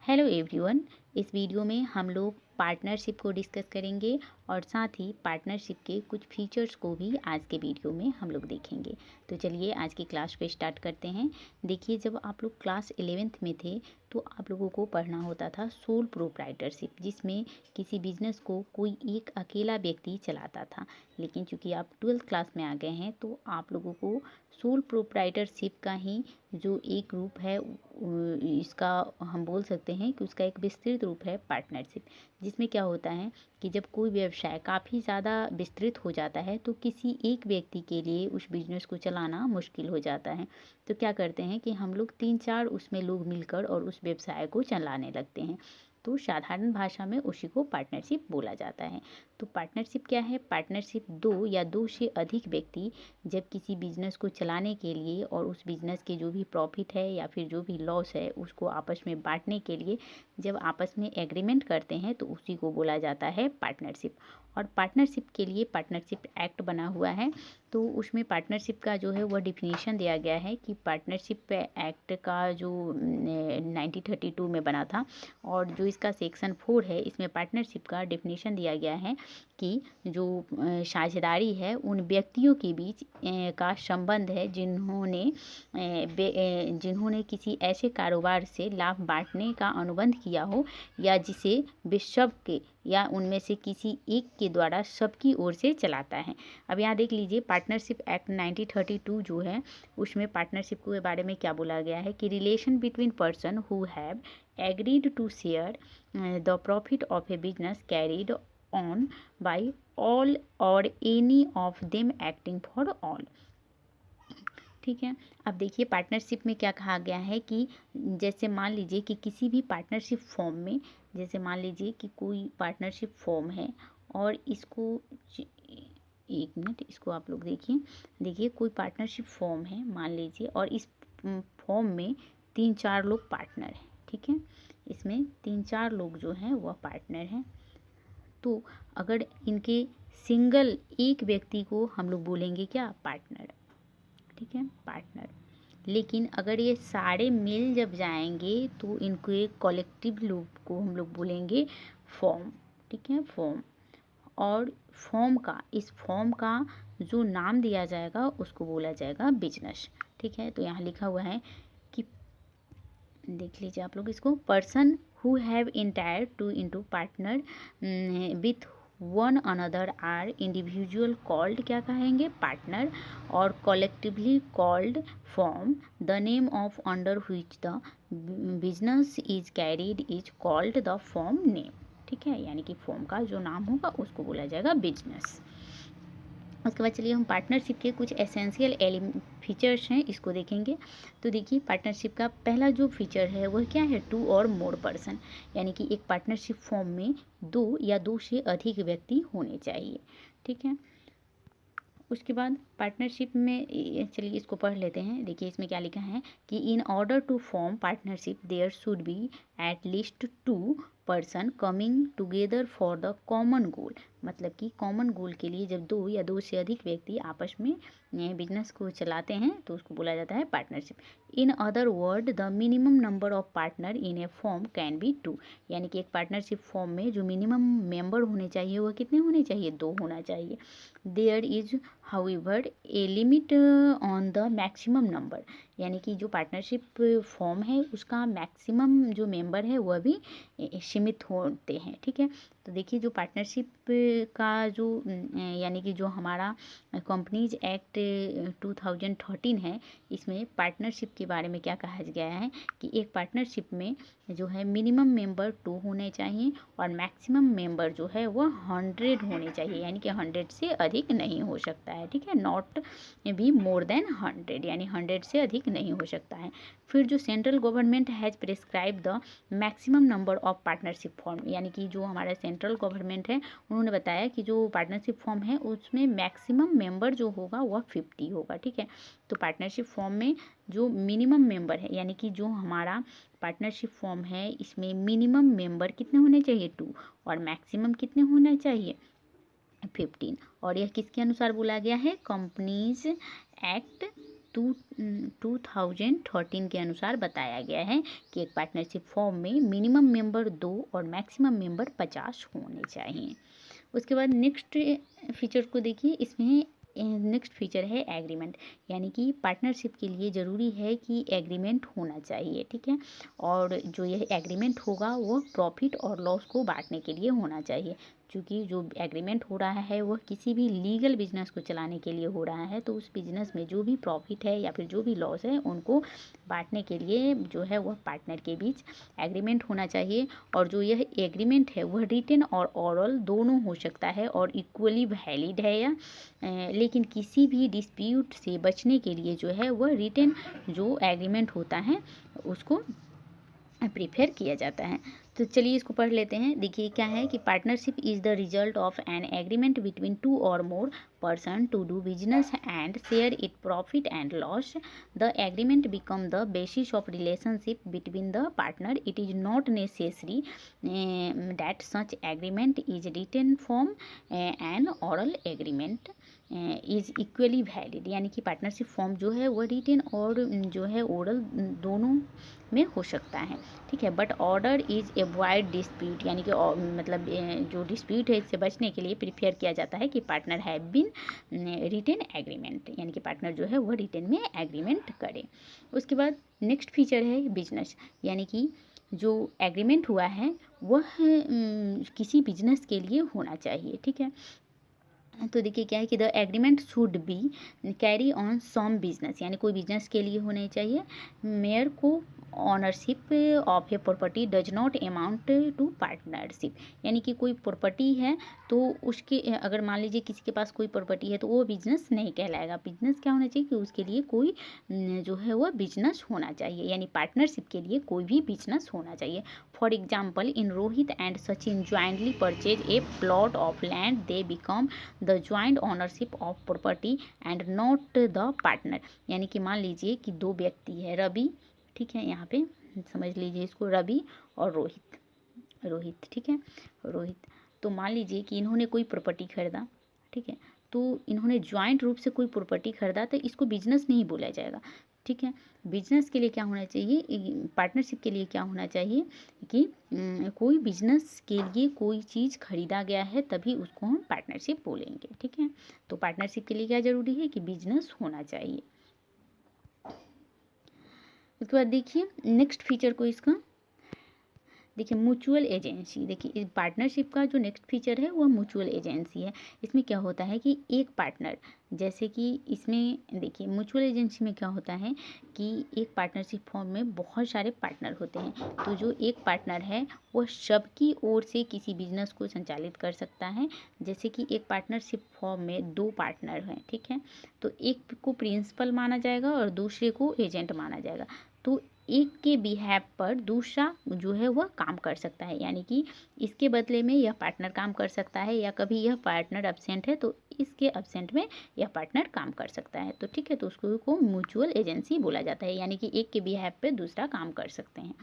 Hello everyone. इस video में हम लोग पार्टनरशिप को डिस्कस करेंगे और साथ ही पार्टनरशिप के कुछ फीचर्स को भी आज के वीडियो में हम लोग देखेंगे। तो चलिए आज की क्लास को स्टार्ट करते हैं। देखिए, जब आप लोग क्लास 11th में थे तो आप लोगों को पढ़ना होता था सोल प्रोप्राइटरशिप, जिसमें किसी बिजनेस को कोई एक अकेला व्यक्ति चलाता था। लेकिन चूंकि आप 12th क्लास में आ गए हैं तो आप लोगों को सोल प्रोप्राइटरशिप का ही जो एक रूप है इसका हम बोल सकते हैं कि उसका एक विस्तृत रूप है पार्टनरशिप, जिसमें क्या होता है कि जब कोई व्यवसाय काफ़ी ज़्यादा विस्तृत हो जाता है तो किसी एक व्यक्ति के लिए उस बिज़नेस को चलाना मुश्किल हो जाता है। तो क्या करते हैं कि हम लोग 3-4 उसमें लोग मिलकर और उस व्यवसाय को चलाने लगते हैं। तो साधारण भाषा में उसी को पार्टनरशिप बोला जाता है। तो पार्टनरशिप क्या है? पार्टनरशिप दो या दो से अधिक व्यक्ति जब किसी बिजनेस को चलाने के लिए और उस बिजनेस के जो भी प्रॉफिट है या फिर जो भी लॉस है उसको आपस में बांटने के लिए जब आपस में एग्रीमेंट करते हैं तो उसी को बोला जाता है पार्टनरशिप। और पार्टनरशिप के लिए पार्टनरशिप एक्ट बना हुआ है। तो उसमें पार्टनरशिप का जो है वह डिफिनीशन दिया गया है कि पार्टनरशिप एक्ट का जो 1932 में बना था और जो इसका सेक्शन 4 है, इसमें पार्टनरशिप का डिफिनीशन दिया गया है कि जो साझेदारी है उन व्यक्तियों के बीच का संबंध है जिन्होंने किसी ऐसे कारोबार से लाभ बांटने का अनुबंध किया हो या जिसे वे सबके या उनमें से किसी एक के द्वारा सबकी ओर से चलाता है। अब यहाँ देख लीजिए, पार्टनरशिप एक्ट 1932 जो है उसमें पार्टनरशिप के बारे में क्या बोला गया है कि relation between person who have agreed to share the profit of a business carried on by all or any of them acting for all. ठीक है। अब देखिए, पार्टनरशिप में क्या कहा गया है कि जैसे मान लीजिए कि किसी भी पार्टनरशिप फॉर्म में, जैसे मान लीजिए कि कोई पार्टनरशिप फॉर्म है और इसको एक मिनट, इसको आप लोग देखिए कोई पार्टनरशिप फॉर्म है मान लीजिए, और इस फॉर्म में 3-4 लोग पार्टनर हैं। ठीक है, इसमें 3-4 लोग जो हैं वह पार्टनर हैं। तो अगर इनके सिंगल एक व्यक्ति को हम लोग बोलेंगे क्या? पार्टनर। ठीक है, पार्टनर। लेकिन अगर ये सारे मिल जब जाएंगे तो इनको एक कॉलेक्टिव लोग को हम लोग बोलेंगे फॉर्म। ठीक है, फॉर्म। और इस फॉर्म का जो नाम दिया जाएगा उसको बोला जाएगा बिजनेस। ठीक है, तो यहाँ लिखा हुआ है कि देख लीजिए आप लोग इसको, person who have entire to into partner with one another are individual called क्या कहेंगे? पार्टनर। और collectively called firm. The name of under which the business is carried is called the firm name. ठीक है, यानी कि form का जो नाम होगा उसको बोला जाएगा बिजनेस। उसके बाद चलिए हम पार्टनरशिप के कुछ एसेंशियल फीचर्स हैं इसको देखेंगे। तो देखिए, पार्टनरशिप का पहला जो फीचर है वह क्या है? 2 और मोर पर्सन, यानी कि एक पार्टनरशिप फॉर्म में 2 या 2 से अधिक व्यक्ति होने चाहिए। ठीक है, उसके बाद पार्टनरशिप में चलिए इसको पढ़ लेते हैं। देखिए इसमें क्या लिखा है कि in order to form partnership there should be at least 2 person coming together for the common goal. मतलब कि कॉमन गोल के लिए जब 2 या 2 से अधिक व्यक्ति आपस में बिजनेस को चलाते हैं तो उसको बोला जाता है partnership. In other word the minimum number of partner in A form can be 2। यानी कि एक पार्टनरशिप फॉर्म में जो मिनिमम मेंबर होने चाहिए वह कितने होने चाहिए? 2 होना चाहिए। There is however a limit on the maximum number, यानी कि जो पार्टनरशिप फॉर्म है उसका मैक्सिमम जो मेंबर है वह भी सीमित होते हैं। ठीक है, तो देखिए जो पार्टनरशिप का जो यानी कि जो हमारा कंपनीज एक्ट 2013 है, इसमें पार्टनरशिप के बारे में क्या कहा गया है कि एक पार्टनरशिप में जो है मिनिमम मेंबर 2 होने चाहिए और मैक्सिमम मेंबर जो है वह 100 होने चाहिए, यानी कि 100 से अधिक नहीं हो सकता है। ठीक है, नॉट भी मोर देन 100, यानी 100 से अधिक नहीं हो सकता है। फिर जो central government has prescribe the maximum number of partnership form, यानी कि जो हमारा सेंट्रल गवर्नमेंट है उन्होंने बताया कि जो पार्टनरशिप फॉर्म है उसमें मैक्सिमम मेंबर जो होगा वह 50 होगा। ठीक है, तो पार्टनरशिप फॉर्म में जो मिनिमम मेंबर है, यानी कि जो हमारा पार्टनरशिप फॉर्म है इसमें मिनिमम मेंबर कितने होने चाहिए? 2 और मैक्सिमम कितने होने चाहिए? 15। और यह किसके अनुसार बोला गया है? कंपनीज एक्ट 2013 के अनुसार बताया गया है कि एक पार्टनरशिप फॉर्म में मिनिमम मेंबर 2 और मैक्सिमम मेंबर 50 होने चाहिए। उसके बाद नेक्स्ट फीचर को देखिए, इसमें नेक्स्ट फीचर है एग्रीमेंट, यानी कि पार्टनरशिप के लिए ज़रूरी है कि एग्रीमेंट होना चाहिए, ठीक है। और जो यह एग्रीमेंट होगा वो प्रॉफिट और लॉस को बांटने के लिए होना चाहिए, क्योंकि जो एग्रीमेंट हो रहा है वह किसी भी लीगल बिजनेस को चलाने के लिए हो रहा है, तो उस बिजनेस में जो भी प्रॉफिट है या फिर जो भी लॉस है उनको बांटने के लिए जो है वह पार्टनर के बीच एग्रीमेंट होना चाहिए। और जो यह एग्रीमेंट है वह रिटन और ओरल दोनों हो सकता है और इक्वली वैलिड है या लेकिन किसी भी डिस्प्यूट से बचने के लिए जो है वह रिटन जो एग्रीमेंट होता है उसको प्रीफर किया जाता है। तो चलिए इसको पढ़ लेते हैं। देखिए क्या है कि partnership is the result of an agreement between 2 और मोर person to do business and share its profit and loss. The agreement become the basis of relationship between the partner. It is not necessary that such agreement is written form an oral agreement is equally valid, यानी कि partnership form जो है वो written और जो है oral दोनों में हो सकता है, ठीक है। But order is avoid dispute, यानी कि मतलब जो डिस्प्यूट है इससे बचने के लिए प्रिफेयर किया जाता है कि partner have been written agreement, यानी कि पार्टनर जो है वो रिटन में एग्रीमेंट करे। उसके बाद नेक्स्ट फीचर है बिजनेस, यानी कि जो एग्रीमेंट हुआ है वह किसी बिजनेस के लिए होना चाहिए, ठीक है। तो देखिए क्या है कि the agreement should be carry on some business, यानी कोई बिजनेस के लिए होने चाहिए। मेयर को ownership of a property does not amount to partnership, यानी कि कोई प्रॉपर्टी है तो उसके अगर मान लीजिए किसी के पास कोई प्रॉपर्टी है तो वो बिजनेस नहीं कहलाएगा। बिजनेस क्या होना चाहिए कि उसके लिए कोई जो है वो बिजनेस होना चाहिए, यानी पार्टनरशिप के लिए कोई भी बिजनेस होना चाहिए। For example in Rohit and Sachin jointly purchase a plot of land, they become the joint ownership of property and not the partner, यानी कि मान लीजिए कि दो व्यक्ति है, रवि, ठीक है, यहाँ पे समझ लीजिए इसको रवि और रोहित, ठीक है, रोहित। तो मान लीजिए कि इन्होंने कोई प्रॉपर्टी खरीदा, ठीक है, तो इन्होंने ज्वाइंट रूप से कोई प्रॉपर्टी खरीदा तो इसको बिजनेस नहीं बोला जाएगा, ठीक है। बिजनेस के लिए क्या होना चाहिए, पार्टनरशिप के लिए क्या होना चाहिए कि कोई बिजनेस के लिए कोई चीज़ खरीदा गया है तभी उसको हम पार्टनरशिप बोलेंगे, ठीक है। तो पार्टनरशिप के लिए क्या ज़रूरी है कि बिजनेस होना चाहिए। उसके बाद देखिए नेक्स्ट फीचर को इसका देखिए म्यूचुअल एजेंसी। देखिए इस पार्टनरशिप का जो नेक्स्ट फीचर है वह म्यूचुअल एजेंसी है। इसमें क्या होता है कि एक पार्टनर, जैसे कि इसमें देखिए म्यूचुअल एजेंसी में क्या होता है कि एक पार्टनरशिप फॉर्म में बहुत सारे पार्टनर होते हैं, तो जो एक पार्टनर है वह सबकी ओर से किसी बिजनेस को संचालित कर सकता है। जैसे कि एक पार्टनरशिप फॉर्म में 2 पार्टनर हैं, ठीक है, तो एक को प्रिंसिपल माना जाएगा और दूसरे को एजेंट माना जाएगा। तो एक के बिहेव पर दूसरा जो है वह काम कर सकता है, यानी कि इसके बदले में यह पार्टनर काम कर सकता है, या कभी यह पार्टनर एब्सेंट है तो इसके एब्सेंट में यह पार्टनर काम कर सकता है, तो ठीक है, तो उसको म्यूचुअल एजेंसी बोला जाता है, यानी कि एक के बिहेव पे दूसरा काम कर सकते हैं।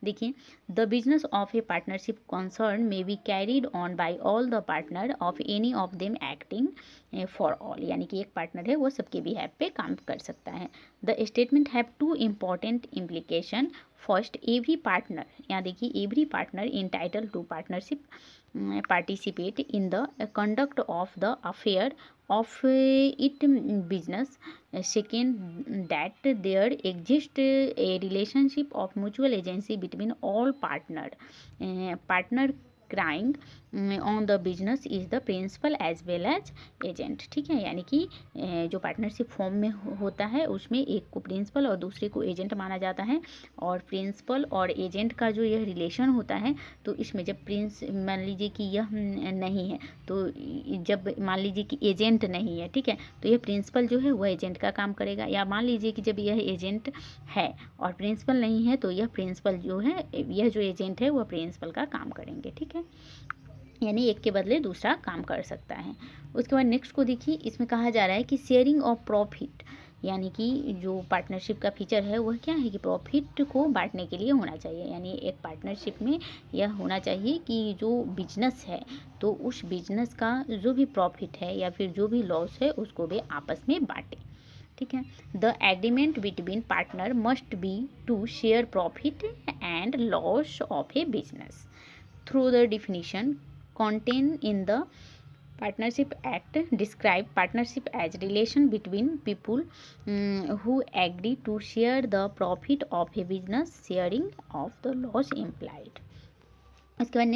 देखिए the business of a partnership concern may be carried on by all the partner of any of them acting for all, यानी कि एक पार्टनर है वो सबके बिहेव पे काम कर सकता है। The statement have 2 important implication. First, every partner, यहाँ देखिए every partner entitle to partnership participate in the conduct of the affair of it business. Second, that there exists a relationship of mutual agency between all partner crying on the business is the principal as well as agent, ठीक है, यानी कि जो partnership form में होता है उसमें एक को प्रिंसिपल और दूसरे को एजेंट माना जाता है, और प्रिंसिपल और एजेंट का जो यह रिलेशन होता है तो इसमें जब मान लीजिए कि यह नहीं है, तो जब मान लीजिए कि एजेंट नहीं है, ठीक है, तो यह प्रिंसिपल जो है वह एजेंट का काम करेगा, या मान लीजिए कि जब यह एजेंट है और प्रिंसिपल नहीं है तो यह प्रिंसिपल जो है, यह जो एजेंट है वह प्रिंसिपल का काम करेंगे, ठीक है, यानी एक के बदले दूसरा काम कर सकता है। उसके बाद नेक्स्ट को देखिए, इसमें कहा जा रहा है कि शेयरिंग ऑफ प्रॉफिट, यानी कि जो पार्टनरशिप का फीचर है वह क्या है कि प्रॉफिट को बांटने के लिए होना चाहिए, यानी एक पार्टनरशिप में यह होना चाहिए कि जो बिजनेस है तो उस बिजनेस का जो भी प्रॉफिट है या फिर जो भी लॉस है उसको वे आपस में बांटें, ठीक है। The agreement between partner must be to share profit and loss of a business through the definition contained in the Partnership Act describe partnership as relation between people who agree to share the profit of a business, sharing of the loss implied. उसके बाद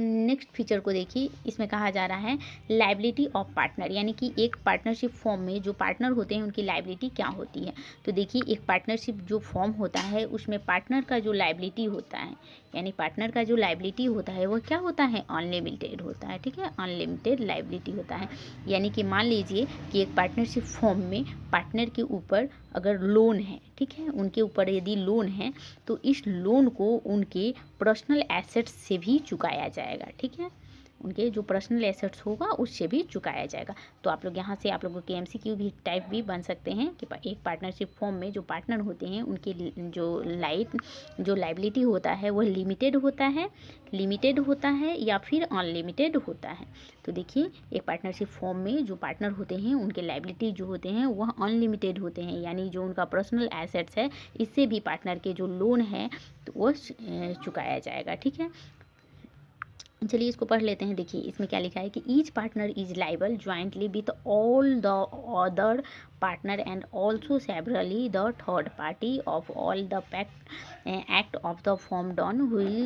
next feature को देखिए, इसमें कहा जा रहा है liability of partner, यानी कि एक पार्टनरशिप फॉर्म में जो पार्टनर होते हैं उनकी लाइबिलिटी क्या होती है। तो देखिए, एक पार्टनरशिप जो फॉर्म होता है उसमें पार्टनर का जो लाइबिलिटी होता है, यानी पार्टनर का जो लाइबिलिटी होता है वो क्या होता है, अनलिमिटेड होता है। ठीक है, अनलिमिटेड लाइबिलिटी होता है। यानी कि मान लीजिए कि एक पार्टनरशिप फॉर्म में पार्टनर के ऊपर अगर लोन है, ठीक है, उनके ऊपर यदि लोन है तो इस लोन को उनके पर्सनल एसेट्स से भी चुकाया जाएगा। ठीक है, उनके जो पर्सनल एसेट्स होगा उससे भी चुकाया जाएगा। तो आप लोग यहाँ से आप लोगों के एमसीक्यू भी टाइप भी बन सकते हैं कि एक पार्टनरशिप फॉर्म में जो पार्टनर होते हैं उनके जो लाइबिलिटी होता है वो लिमिटेड होता है या फिर अनलिमिटेड होता है। तो देखिए, एक पार्टनरशिप फॉर्म में जो पार्टनर होते हैं उनके लाइबिलिटी जो होते हैं वह अनलिमिटेड होते हैं, यानी जो उनका पर्सनल एसेट्स है इससे भी पार्टनर के जो लोन है तो वो चुकाया जाएगा। ठीक है, चलिए इसको पढ़ लेते हैं। देखिए इसमें क्या लिखा है कि each partner is liable jointly with all the other partner and also severally the third party of all the act of the form done will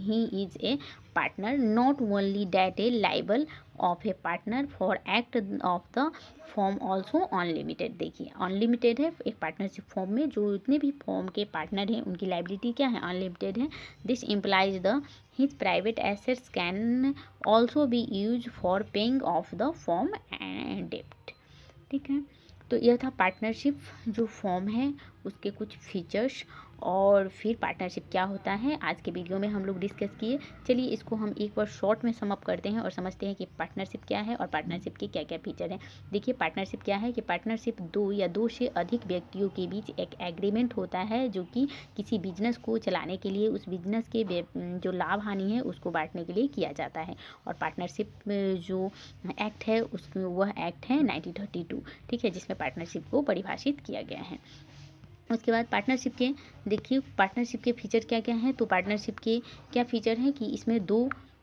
he is a partner, not only that a liable of a partner for act of the form also unlimited. देखिए unlimited है, एक partnership form में जो जितने भी form के partner हैं उनकी लाइबिलिटी क्या है, अनलिमिटेड है। This implies the his private assets can also be use for paying off the firm and डेप्ट। ठीक है, तो यह था पार्टनरशिप जो फॉर्म है उसके कुछ फीचर्स और फिर पार्टनरशिप क्या होता है आज के वीडियो में हम लोग डिस्कस किए। चलिए इसको हम एक बार शॉर्ट में समअप करते हैं और समझते हैं कि पार्टनरशिप क्या है और पार्टनरशिप के क्या क्या फीचर हैं। देखिए पार्टनरशिप क्या है कि पार्टनरशिप दो या दो से अधिक व्यक्तियों के बीच एक एग्रीमेंट होता है जो कि किसी बिजनेस को चलाने के लिए उस बिजनेस के जो लाभ हानि है उसको बांटने के लिए किया जाता है। और पार्टनरशिप जो एक्ट है उसमें वह एक्ट है 1932, ठीक है, जिसमें पार्टनरशिप को परिभाषित किया गया है। उसके बाद पार्टनरशिप के देखिए पार्टनरशिप के फीचर क्या क्या हैं। तो पार्टनरशिप के क्या फीचर हैं कि इसमें दो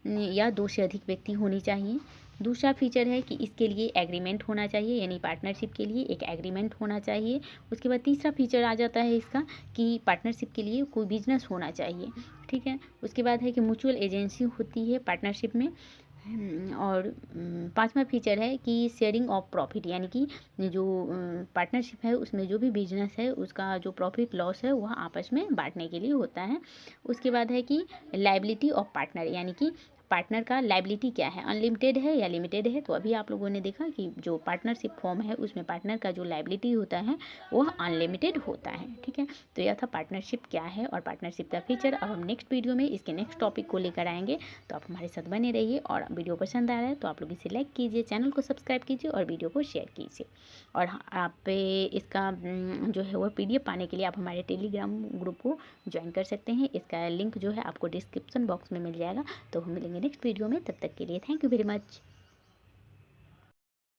या दो से अधिक व्यक्ति होने चाहिए। दूसरा फीचर है कि इसके लिए एग्रीमेंट होना चाहिए, यानी पार्टनरशिप के लिए एक एग्रीमेंट होना चाहिए। उसके बाद तीसरा फीचर आ जाता है इसका कि पार्टनरशिप के लिए कोई बिजनेस होना चाहिए। ठीक है, उसके बाद है कि म्यूचुअल एजेंसी होती है पार्टनरशिप में। और पांचवा फीचर है कि शेयरिंग ऑफ प्रॉफिट, यानी कि जो पार्टनरशिप है उसमें जो भी बिजनेस है उसका जो प्रॉफिट लॉस है वह आपस में बांटने के लिए होता है। उसके बाद है कि लायबिलिटी ऑफ पार्टनर, यानी कि पार्टनर का लायबिलिटी क्या है, अनलिमिटेड है या लिमिटेड है। तो अभी आप लोगों ने देखा कि जो पार्टनरशिप फॉर्म है उसमें पार्टनर का जो लायबिलिटी होता है वह अनलिमिटेड होता है। ठीक है, तो यह था पार्टनरशिप क्या है और पार्टनरशिप का फीचर। अब हम नेक्स्ट वीडियो में इसके नेक्स्ट टॉपिक को लेकर आएंगे, तो आप हमारे साथ बने रहिए। और वीडियो पसंद आ रहा है तो आप लोग इसे लाइक कीजिए, चैनल को सब्सक्राइब कीजिए और वीडियो को शेयर कीजिए। और आप इसका जो है वो PDF पाने के लिए आप हमारे टेलीग्राम ग्रुप को ज्वाइन कर सकते हैं। इसका लिंक जो है आपको डिस्क्रिप्शन बॉक्स में मिल जाएगा। तो हम मिलेंगे नेक्स्ट वीडियो में, तब तक के लिए थैंक यू वेरी मच।